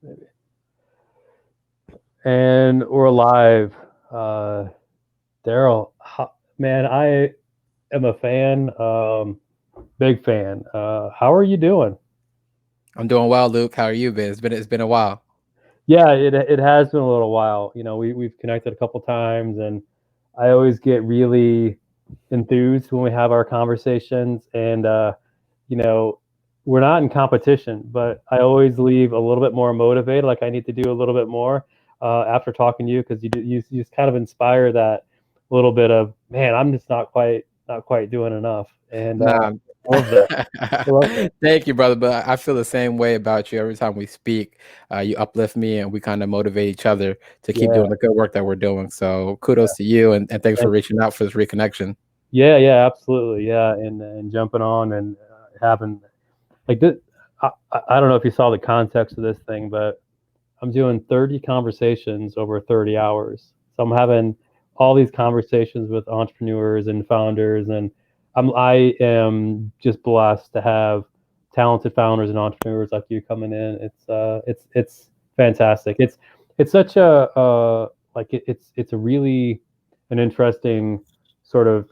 Maybe. And we're live. Darrel, man, I am a fan, big fan. How are you doing? I'm doing well, Luke. How are you, been? It's been a while. Yeah, it has been a little while. We've connected a couple times, and I always get really enthused when we have our conversations. And you know, we're not in competition, but I always leave a little bit more motivated. Like I need to do a little bit more after talking to you because you just kind of inspire that little bit of man. I'm just not quite doing enough, and Nah. I love that. I love that. Thank you, brother. But I feel the same way about you every time we speak. You uplift me, and we kind of motivate each other to keep Yeah, doing the good work that we're doing. So kudos to you, and thanks for thank reaching out for this reconnection. Yeah, yeah, absolutely. Yeah, and jumping on and having like this. I don't know if you saw the context of this thing, but I'm doing 30 conversations over 30 hours. So I'm having all these conversations with entrepreneurs and founders, and I am just blessed to have talented founders and entrepreneurs like you coming in. It's fantastic. It's such a like it's a really an interesting sort of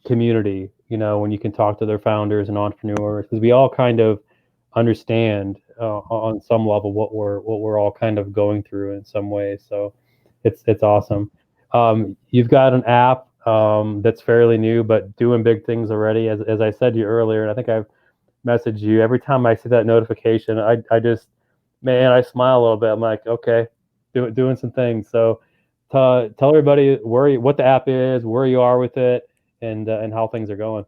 community. When you can talk to their founders and entrepreneurs because we all kind of understand on some level what we're all kind of going through in some ways. So it's awesome. You've got an app that's fairly new, but doing big things already. As I said to you earlier, and I think I've messaged you every time I see that notification. I just man, I smile a little bit. I'm like, okay, doing some things. So tell everybody what the app is, where you are with it, and how things are going.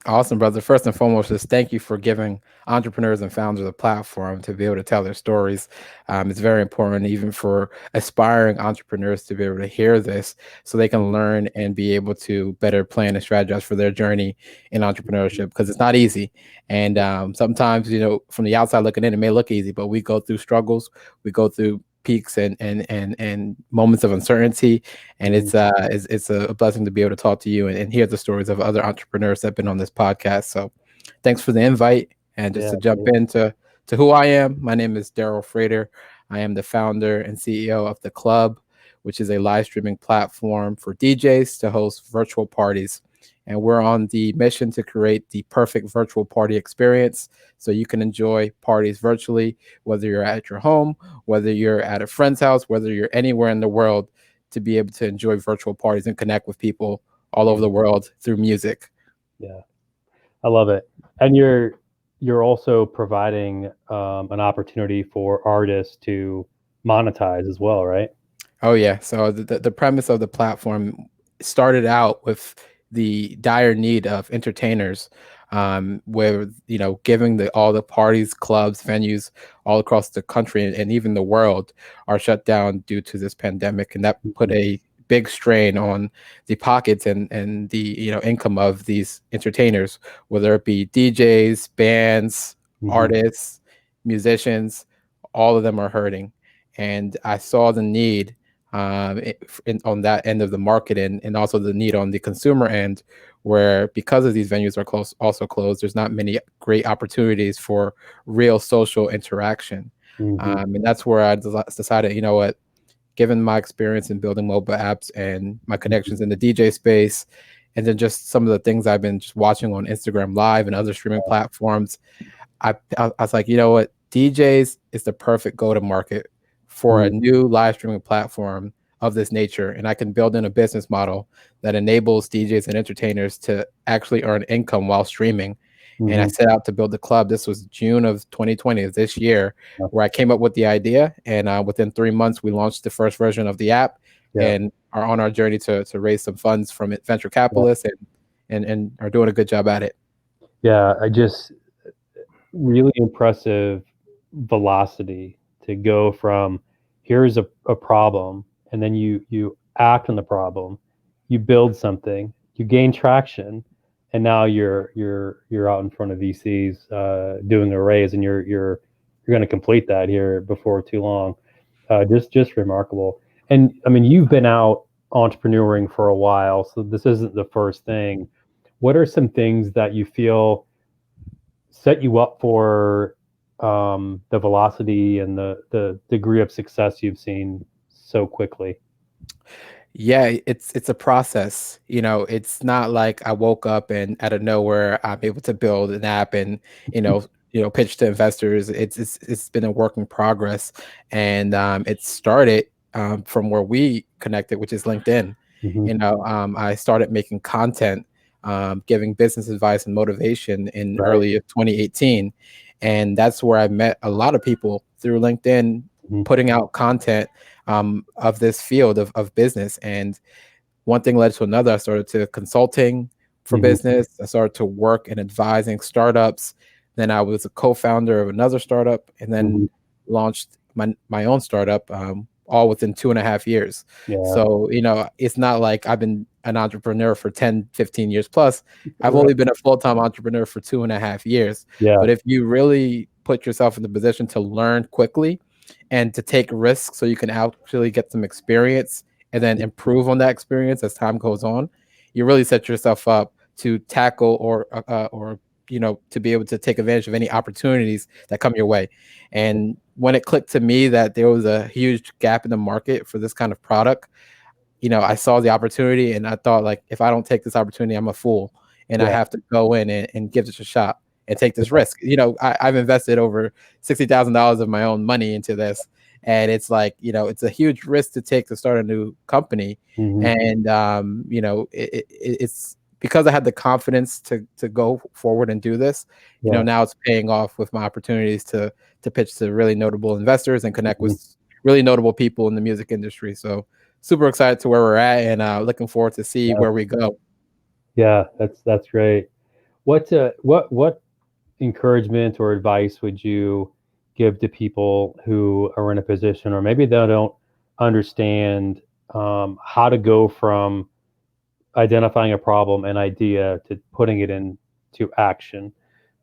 Awesome, brother. First and foremost, just thank you for giving entrepreneurs and founders a platform to be able to tell their stories. It's very important, even for aspiring entrepreneurs, to be able to hear this so they can learn and be able to better plan and strategize for their journey in entrepreneurship because it's not easy. And sometimes, from the outside looking in, it may look easy, but we go through struggles, we go through peaks and moments of uncertainty, and Mhm. it's a blessing to be able to talk to you and hear the stories of other entrepreneurs that have been on this podcast. So thanks for the invite. And just Yeah, to jump into who I am, my name is Darrel Frater. I am the founder and CEO of TheClub, which is a live streaming platform for DJs to host virtual parties. And we're on the mission to create the perfect virtual party experience so you can enjoy parties virtually, whether you're at your home, whether you're at a friend's house, whether you're anywhere in the world, to be able to enjoy virtual parties and connect with people all over the world through music. yeah. I love it. And you're also providing an opportunity for artists to monetize as well, right? Oh yeah. So the premise of the platform started out with the dire need of entertainers, where giving all the parties, clubs, venues all across the country and even the world are shut down due to this pandemic, and that put Mhm. a big strain on the pockets and the income of these entertainers, whether it be DJs, bands, Mhm. artists, musicians. All of them are hurting, and I saw the need on that end of the market, and also the need on the consumer end, where because of these venues are also closed, there's not many great opportunities for real social interaction. Mhm. And that's where I decided, you know what, given my experience in building mobile apps and my Mhm. connections in the DJ space, and then just some of the things I've been just watching on Instagram Live and other streaming platforms, I was like, you know what, DJs is the perfect go to market for a Mhm. new live streaming platform of this nature, and I can build in a business model that enables DJs and entertainers to actually earn income while streaming. And I Mhm. set out to build the club. This was June of 2020, of this year, Yeah. where I came up with the idea, and within 3 months, we launched the first version of the app, Yeah. and are on our journey to raise some funds from venture Yeah. capitalists, and are doing a good job at it. Yeah. I just really impressive velocity to go from here's a problem and then you act on the problem, you build something, you gain traction, and now you're out in front of VCs doing a raise, and you're going to complete that here before too long. Just remarkable. And I mean, you've been out entrepreneuring for a while, so this isn't the first thing. What are some things that you feel set you up for? the velocity and the degree of success you've seen so quickly? Yeah, it's a process. It's not like I woke up and out of nowhere I'm able to build an app and pitch to investors. It's been a work in progress, and it started from where we connected, which is LinkedIn. Hmm. I started making content, giving business advice and motivation in Right. early of 2018, and that's where I met a lot of people through LinkedIn, Hmm. putting out content of this field of business. And one thing led to another. I started to consulting for Hmm. business. I started to work in advising startups. Then I was a co-founder of another startup, and then Hmm. launched my own startup, all within 2.5 years. Yeah. So, it's not like I've been an entrepreneur for 10, 15 years plus. I've Right. only been a full-time entrepreneur for 2.5 years. Yeah. But if you really put yourself in the position to learn quickly and to take risks so you can actually get some experience and then improve on that experience as time goes on, you really set yourself up to tackle or to be able to take advantage of any opportunities that come your way. And when it clicked to me that there was a huge gap in the market for this kind of product, I saw the opportunity and I thought, like, if I don't take this opportunity, I'm a fool, and I Yeah. have to go in and give this a shot and take this risk. I've invested over $60,000 of my own money into this, and it's like, it's a huge risk to take to start a new company. Hmm. And it's because I had the confidence to go forward and do this. Yeah. Now it's paying off with my opportunities to pitch to really notable investors and connect Hmm. with really notable people in the music industry. So super excited to where we're at, and looking forward to see Yeah. where we go. Yeah. That's great. What encouragement or advice would you give to people who are in a position, or maybe they don't understand how to go from identifying a problem and idea to putting it into action?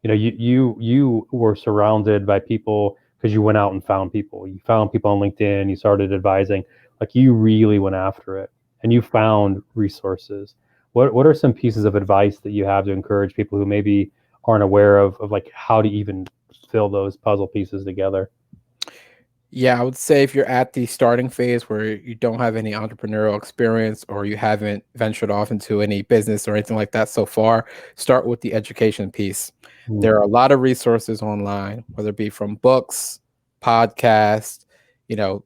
You were surrounded by people because you went out and found people. You found people on LinkedIn. You started advising. Like, you really went after it, and you found resources. What are some pieces of advice that you have to encourage people who maybe aren't aware of like how to even fill those puzzle pieces together? Yeah, I would say if you're at the starting phase where you don't have any entrepreneurial experience or you haven't ventured off into any business or anything like that so far, start with the education piece. Mm. There are a lot of resources online, whether it be from books, podcasts, you know,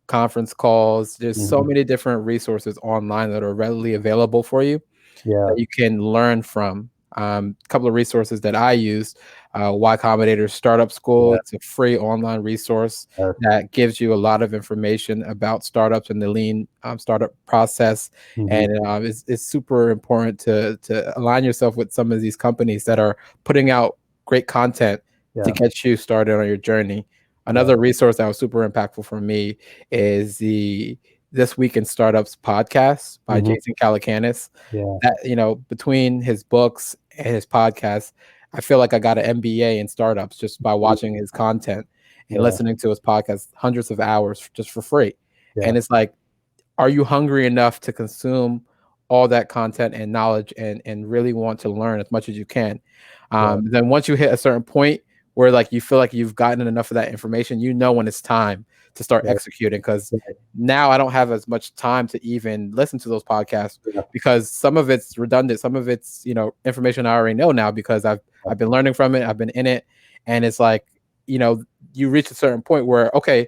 conference calls. There's so Hmm. many different resources online that are readily available for you Yeah. that you can learn from. A couple of resources that I use: Y Combinator Startup School. Yeah. It's a free online resource Yeah. that gives you a lot of information about startups and the lean startup process. Hmm. And it's super important to align yourself with some of these companies that are putting out great content to Yeah. get you started on your journey. Yeah. Another resource that was super impactful for me is the This Week in Startups podcast by Hmm. Jason Calacanis. Yeah. That, between his books and his podcast, I feel like I got an MBA in startups just by watching his content and Yeah. listening to his podcast hundreds of hours just for free. Yeah. And it's like, are you hungry enough to consume all that content and knowledge and really want to learn as much as you can? Yeah. Then once you hit a certain point where, like, you feel like you've gotten enough of that information, when it's time to start Right. executing. Because Right. now I don't have as much time to even listen to those podcasts Yeah. because some of it's redundant, some of it's information I already know now because I've been learning from it, I've been in it, and it's like, you reach a certain point where, okay,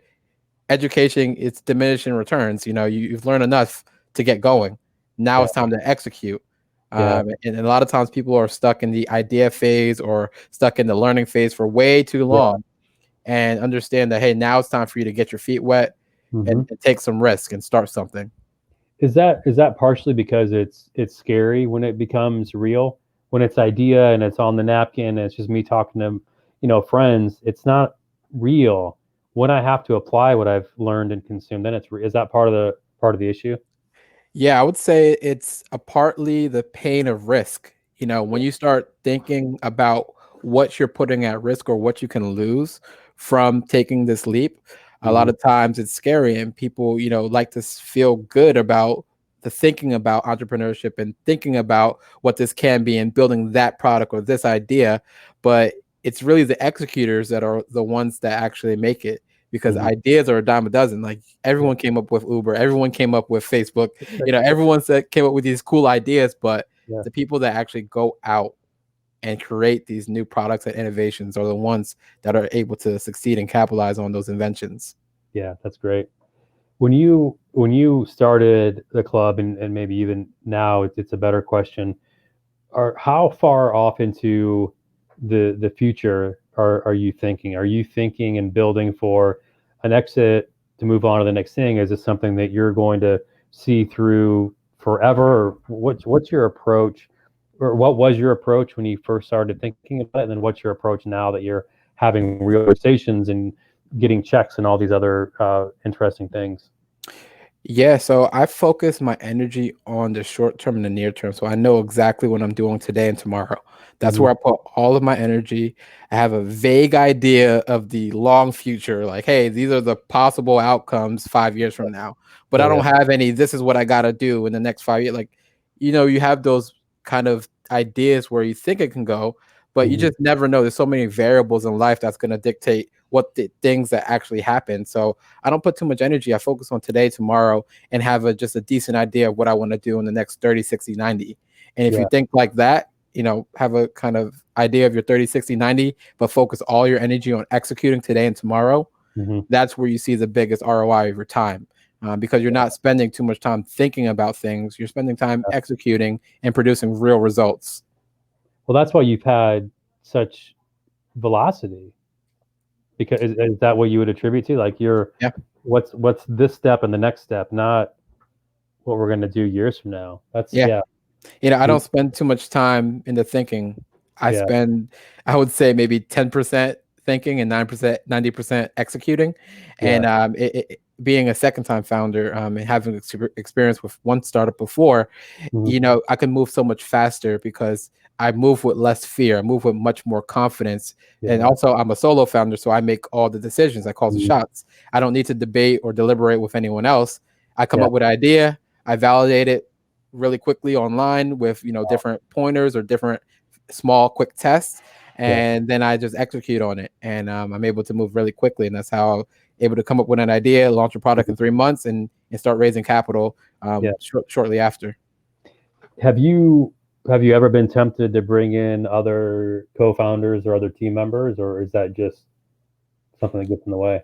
education, it's diminishing returns. You've learned enough to get going. Now Yeah. it's time to execute. Yeah. And a lot of times people are stuck in the idea phase or stuck in the learning phase for way too Yeah. long, and understand that, hey, now it's time for you to get your feet wet Hmm. and take some risk and start something. Is that partially because it's scary when it becomes real? When it's idea and it's on the napkin and it's just me talking to, friends, it's not real. When I have to apply what I've learned and consumed, then is that part of the issue? Yeah, I would say it's a partly the pain of risk. When you start thinking about what you're putting at risk or what you can lose from taking this leap, a lot Hmm. of times it's scary, and people, like to feel good about the thinking about entrepreneurship and thinking about what this can be and building that product or this idea. But it's really the executors that are the ones that actually make it, because Mhm. ideas are a dime a dozen. Like Yeah. everyone came up with Uber, everyone came up with Facebook, Right. everyone said came up with these cool ideas, but Yeah. the people that actually go out and create these new products and innovations are the ones that are able to succeed and capitalize on those inventions. Yeah, that's great. When you started the club, and maybe even now, it's a better question. Are How far off into the future are you thinking? Are you thinking and building for an exit to move on to the next thing? Is this something that you're going to see through forever? Or what's your approach, or what was your approach when you first started thinking about it? And then what's your approach now that you're having real conversations and getting checks and all these other interesting things? Yeah, so I focus my energy on the short term and the near term. So I know exactly what I'm doing today and tomorrow. That's Hmm. where I put all of my energy. I have a vague idea of the long future, like, hey, these are the possible outcomes 5 years from now. But I Yeah, don't have any, this is what I got to do in the next 5 years. Like, you have those kind of ideas where you think it can go, but you hmm, just never know. There's so many variables in life that's going to dictate what the things that actually happen. So I don't put too much energy. I focus on today, tomorrow, and have just a decent idea of what I want to do in the next 30, 60, 90. And if you yeah, think like that, have a kind of idea of your 30, 60, 90, but focus all your energy on executing today and tomorrow, hmm, that's where you see the biggest ROI of your time. Because you're not spending too much time thinking about things. You're spending time yeah. executing and producing real results. Well, that's why you've had such velocity. Because is that what you would attribute to? Like you're Yeah. what's this step and the next step, not what we're going to do years from now. That's Yeah. yeah, I you, don't spend too much time in the thinking. yeah, I would say maybe 10% thinking and 9%, 90% executing. yeah, And being a second time founder, and having experience with one startup before, mhm, I can move so much faster because I move with less fear. I move with much more confidence. And yeah, also, I'm a solo founder, so I make all the decisions. I call the mhm, shots. I don't need to debate or deliberate with anyone else. I come yeah, up with an idea, I validate it really quickly online with wow, different pointers or different small quick tests, yeah, and then I just execute on it. And I'm able to move really quickly, and that's how I'm able to come up with an idea, launch a product mhm, in 3 months, and start raising capital yeah. shortly after. Have you have you ever been tempted to bring in other co-founders or other team members, or is that just something that gets in the way?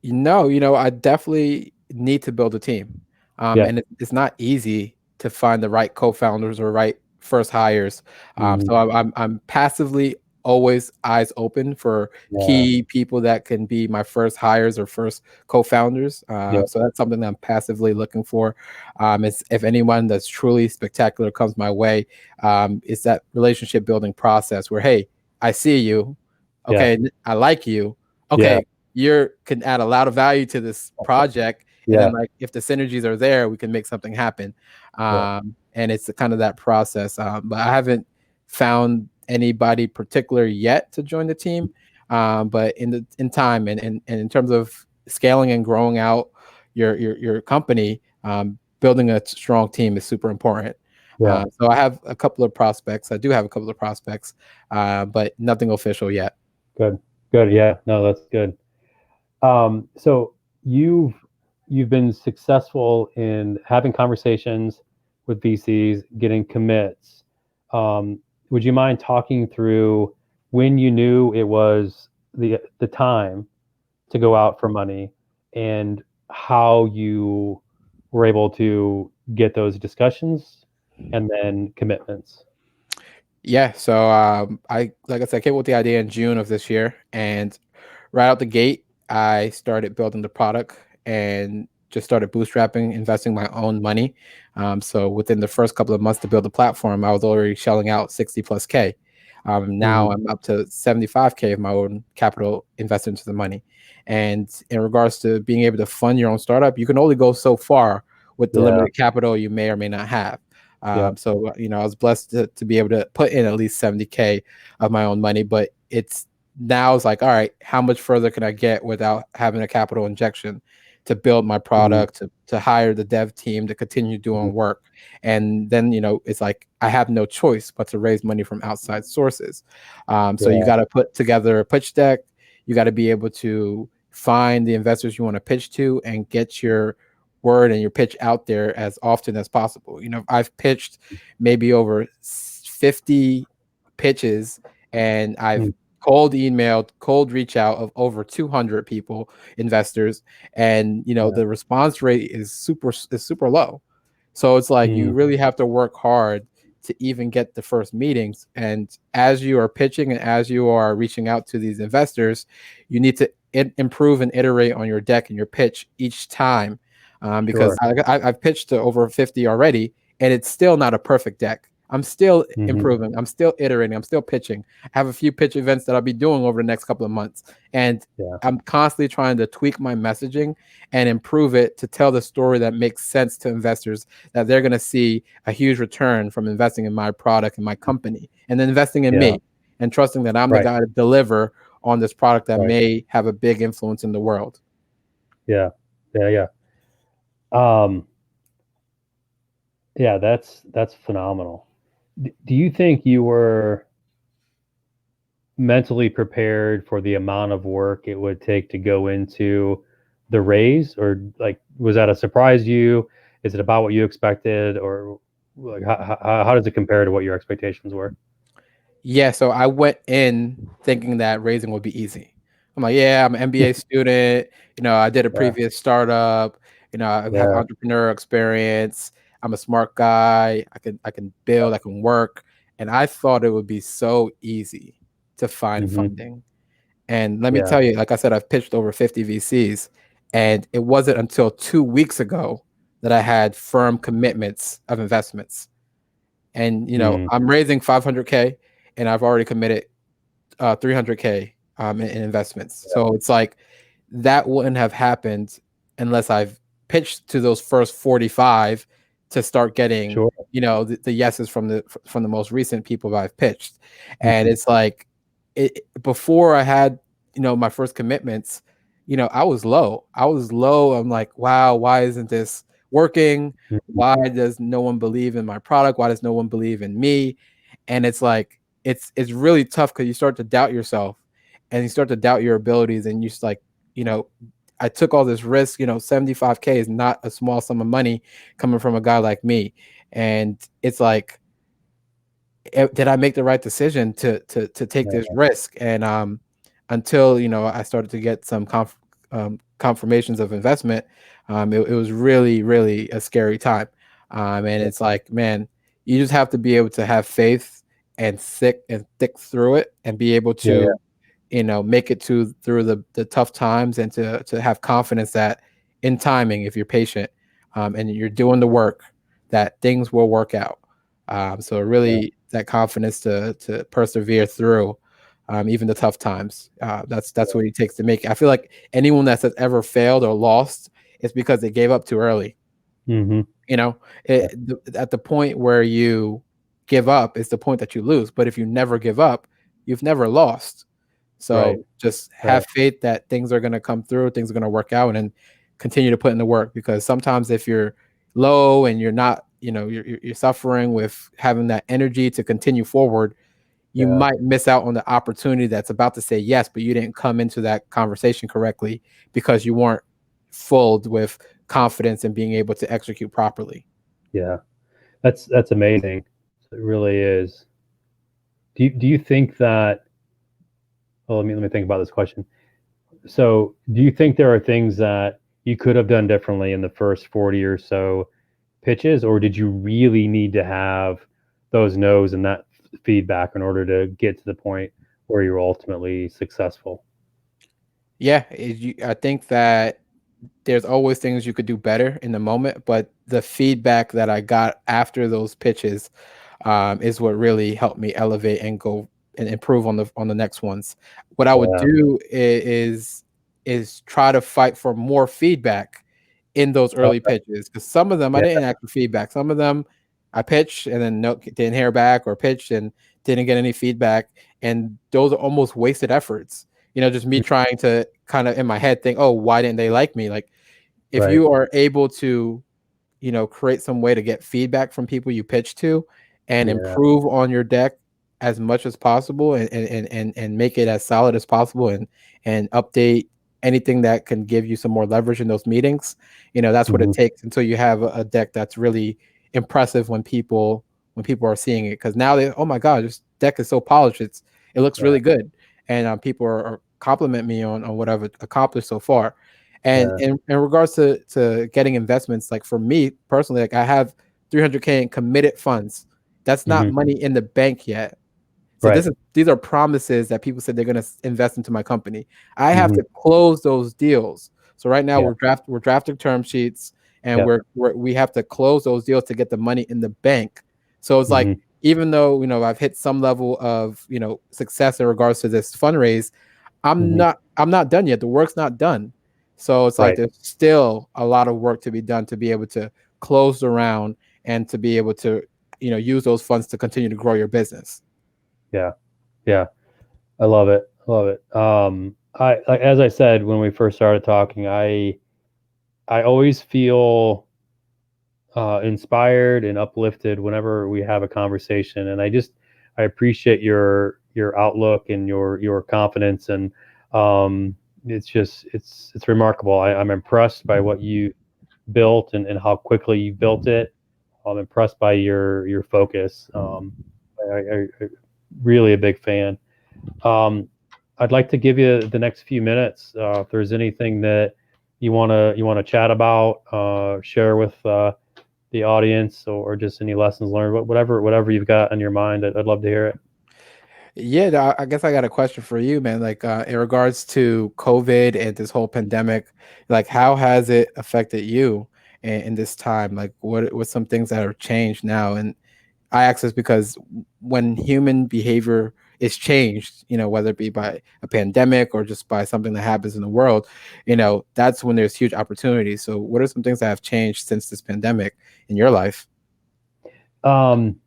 I definitely need to build a team. Yeah, And it's not easy to find the right co-founders or right first hires. mhm, So I'm passively always eyes open for yeah, key people that can be my first hires or first co-founders. yeah, So that's something that I'm passively looking for. It's if anyone that's truly spectacular comes my way, it's that relationship building process where, hey, I see you, yeah, okay, I like you, yeah, okay, you can add a lot of value to this project, and yeah, then like if the synergies are there, we can make something happen. yeah. And it's kind of that process. But I haven't found anybody particular yet to join the team. But in time and in terms of scaling and growing out your company, building a strong team is super important. Yeah. So I have a couple of prospects. I do have a couple of prospects, but nothing official yet. Good. Good. Yeah. No, that's good. So you've you've been successful in having conversations with VCs, getting commits. Would you mind talking through when you knew it was the time to go out for money, and how you were able to get those discussions and then commitments? Yeah, so I like I said, I came up with the idea in June of this year, and right out the gate, I started building the product and just started bootstrapping, investing my own money. So within the first couple of months to build the platform, I was already shelling out 60 plus K. Now Mhm. I'm up to 75K of my own capital invested into the money. And in regards to being able to fund your own startup, you can only go so far with the Yeah. limited capital you may or may not have. Yeah. I was blessed to be able to put in at least 70K of my own money, but it's now it's like, all right, how much further can I get without having a capital injection? to build my Mm-hmm. product, to hire the dev team to continue doing work. And then, it's like I have no choice but to raise money from outside sources. So you Yeah. got to put together a pitch deck. You got to be able to find the investors you want to pitch to and get your word and your pitch out there as often as possible. I've pitched maybe over 50 pitches, and I've cold reach out of over 200 people, investors, and Yeah. the response rate is super low. So it's like you Mm. really have to work hard to even get the first meetings. And as you are pitching and as you are reaching out to these investors, you need to improve and iterate on your deck and your pitch each time. Because Sure. I've pitched to over 50 already, and it's still not a perfect deck. I'm still Mm-hmm. improving. I'm still iterating. I'm still pitching. I have a few pitch events that I'll be doing over the next couple of months. And Yeah. I'm constantly trying to tweak my messaging and improve it to tell the story that makes sense to investors, that they're going to see a huge return from investing in my product and my company, and then investing in Yeah. me and trusting that I'm the Right. guy to deliver on this product that Right. may have a big influence in the world. Yeah. Yeah. Yeah. Um, yeah, that's phenomenal. Do you think you were mentally prepared for the amount of work it would take to go into the raise, or like was that a surprise to you? Is it about what you expected, or like how does it compare to what your expectations were? Yeah, so I went in thinking that raising would be easy. I'm like, yeah, I'm an MBA student. I did a Yeah. previous startup. I have Yeah. entrepreneurial experience. I'm a smart guy. I can build. I can work. And I thought it would be so easy to find Mm-hmm. funding. And let me Yeah. tell you, like I said, I've pitched over 50 VCs, and it wasn't until 2 weeks ago that I had firm commitments of investments. And Mm. I'm raising 500K, and I've already committed 300K in investments. Yeah. So it's like that wouldn't have happened unless I've pitched to those first 45 to start getting Sure. the yeses from the most recent people that I've pitched. And Mm-hmm. it's like before I had my first commitments, I was low. I'm like, wow, why isn't this working? Mm-hmm. Why does no one believe in my product? Why does no one believe in me? And it's like it's really tough because you start to doubt yourself, and you start to doubt your abilities, and you just like, you know, I took all this risk. 75K is not a small sum of money coming from a guy like me. And it's like, did I make the right decision to take this Yeah. risk? And until I started to get some confirmations of investment, it was really really a scary time. And Yeah. it's like, man, you just have to be able to have faith and thick through it, and be able Yeah. to make it through the tough times, and to have confidence that in timing, if you're patient, and you're doing the work, that things will work out. So Yeah. really, that confidence to persevere through even the tough times. That's what it takes to make it. I feel like anyone that's ever failed or lost, it's because they gave up too early. Mm-hmm. You know, Yeah. at the point where you give up is the point that you lose. But if you never give up, you've never lost. Right. So just Right. have faith that things are going to come through, things are going to work out, and then continue to put in the work. Because sometimes if you're low and you're not, you're suffering with having that energy to continue forward, you Yeah. might miss out on the opportunity that's about to say yes, but you didn't come into that conversation correctly because you weren't full with confidence and being able to execute properly. Yeah. That's amazing. It really is. Do you think that? Well, let me think about this question. So, do you think there are things that you could have done differently in the first 40 or so pitches, or did you really need to have those no's and that feedback in order to get to the point where you're ultimately successful? Yeah, I think that there's always things you could do better in the moment, but the feedback that I got after those pitches is what really helped me elevate and go and improve on the next ones. What I would Yeah. do is try to fight for more feedback in those early Okay. pitches, because some of them I Yeah. didn't ask for feedback. Some of them I pitched and then no, didn't hear back, or pitched and didn't get any feedback, and those are almost wasted efforts. Just me trying to kind of in my head think, oh, why didn't they like me? Like, if you are able to, create some way to get feedback from people you pitch to and Yeah. improve on your deck as much as possible, and make it as solid as possible, and update anything that can give you some more leverage in those meetings. That's what it Hmm. takes until you have a deck that's really impressive when people are seeing it, because now they, oh my god, this deck is so polished, it looks Yeah. really good, and people are compliment me on what I've accomplished so far. And Yeah. in regards to getting investments, like for me personally, like I have 300K in committed funds. That's not Hmm. money in the bank yet. So Right. these are promises that people said they're going to invest into my company. I have Hmm. to close those deals. So right now Yeah. we're drafting term sheets, and Yeah. we have to close those deals to get the money in the bank. So it's like, Hmm. even though I've hit some level of success in regards to this fundraise, I'm Hmm. not done yet. The work's not done. So it's like Right. there's still a lot of work to be done to be able to close the round and to be able to use those funds to continue to grow your business. Yeah. Yeah. I love it. I love it. I like, as I said when we first started talking, I always feel inspired and uplifted whenever we have a conversation, and I appreciate your outlook and your confidence, and um, it's remarkable. I'm impressed by what you built, and how quickly you built it. I'm impressed by your focus. I really a big fan. Um, I'd like to give you the next few minutes. If there's anything that you wanna chat about, share with the audience, or just any lessons learned, whatever you've got on your mind, I'd love to hear it. Yeah, I guess I got a question for you, man. Like, in regards to COVID and this whole pandemic, like, how has it affected you in this time? Like, what's some things that have changed now? And I ask this because when human behavior is changed, whether it be by a pandemic or just by something that happens in the world, that's when there's huge opportunities. So, what are some things that have changed since this pandemic in your life? Um,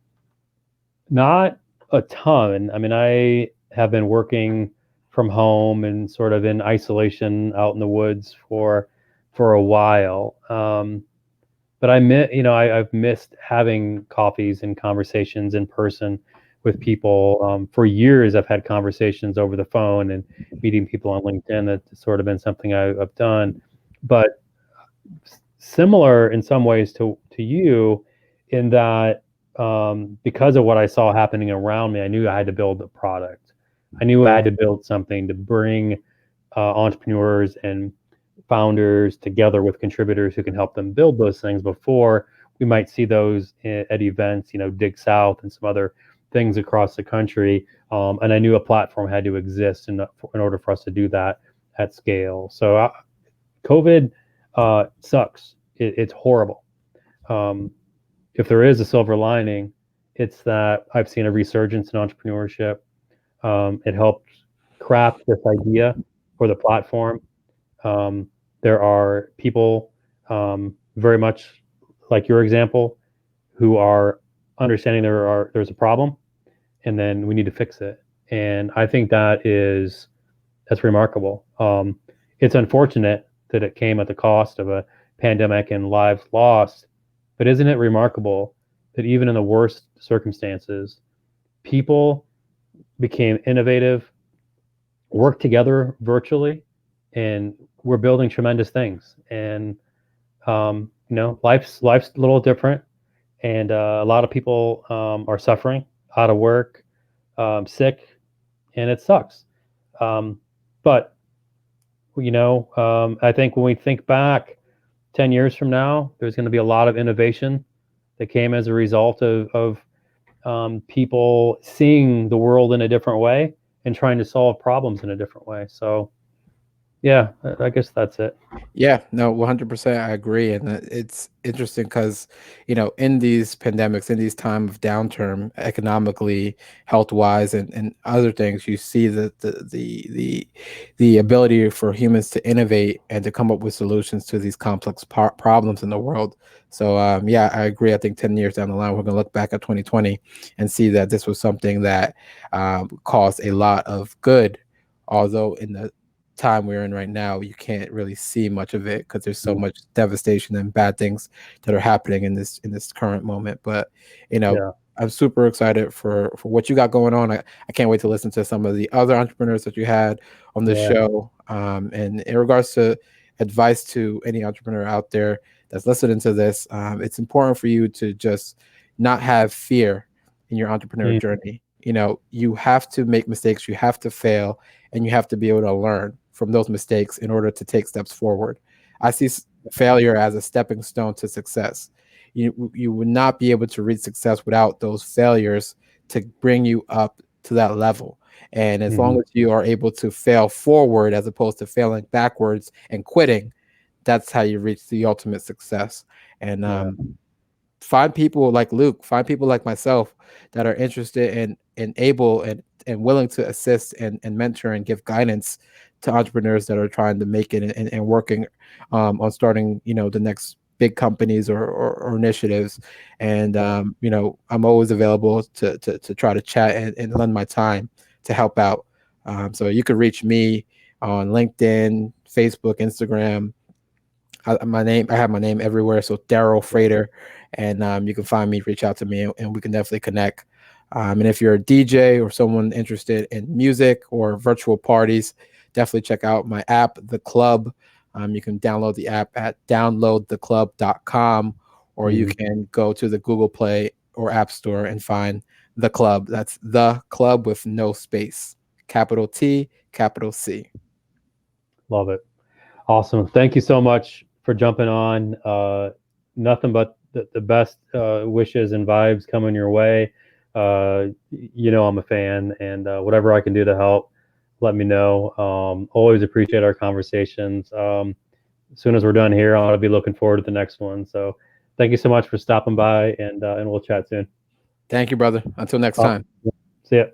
Not a ton. I mean, I have been working from home and sort of in isolation out in the woods for a while. But I've missed having coffees and conversations in person with people. For years, I've had conversations over the phone and meeting people on LinkedIn. That's sort of been something I've done. But similar in some ways to you, in that because of what I saw happening around me, I knew I had to build a product. I knew I had to build something to bring entrepreneurs and founders together with contributors who can help them build those things before we might see those at events, Dig South and some other things across the country. And I knew a platform had to exist in order for us to do that at scale. So COVID sucks. It's horrible. Um, if there is a silver lining, it's that I've seen a resurgence in entrepreneurship. It helped craft this idea for the platform. Um, there are people very much like your example who are understanding there's a problem, and then we need to fix it. And I think that's remarkable. It's unfortunate that it came at the cost of a pandemic and lives lost, but isn't it remarkable that even in the worst circumstances, people became innovative, worked together virtually, and we're building tremendous things. And life's a little different, and a lot of people are suffering, out of work, sick, and it sucks. Um, but I think when we think back 10 years from now, there's going to be a lot of innovation that came as a result of people seeing the world in a different way and trying to solve problems in a different way. So, yeah, I guess that's it. Yeah, no, 100%. I agree. And it's interesting because, in these pandemics, in these time of downturn, economically, health wise, and other things, you see the ability for humans to innovate and to come up with solutions to these complex problems in the world. So, yeah, I agree. I think 10 years down the line, we're going to look back at 2020 and see that this was something that caused a lot of good, although in the time we're in right now, you can't really see much of it because there's so Mm. much devastation and bad things that are happening in this current moment. But Yeah. I'm super excited for what you got going on. I can't wait to listen to some of the other entrepreneurs that you had on the Yeah. show. And in regards to advice to any entrepreneur out there that's listening to this, it's important for you to just not have fear in your entrepreneur Mm. journey. You have to make mistakes, you have to fail, and you have to be able to learn from those mistakes in order to take steps forward. I see failure as a stepping stone to success. You would not be able to reach success without those failures to bring you up to that level. And as long Mhm. as you are able to fail forward as opposed to failing backwards and quitting, that's how you reach the ultimate success. And Yeah. find people like Luke, find people like myself that are interested and able and willing to assist and mentor and give guidance to entrepreneurs that are trying to make it and working on starting, the next big companies or initiatives. And I'm always available to try to chat and lend my time to help out. So you can reach me on LinkedIn, Facebook, Instagram. I have my name everywhere. So Darrel Frater, and you can find me, reach out to me, and we can definitely connect. And if you're a DJ or someone interested in music or virtual parties, definitely check out my app, TheClub. You can download the app at downloadtheclub.com, or you Mhm. can go to the Google Play or App Store and find The Club. That's The Club with no space, capital T, capital C. Love it. Awesome. Thank you so much for jumping on. Nothing but the best wishes and vibes coming your way. I'm a fan, and whatever I can do to help, let me know. Always appreciate our conversations. As soon as we're done here, I'll be looking forward to the next one. So thank you so much for stopping by, and we'll chat soon. Thank you, brother. Until next Awesome. time. See ya.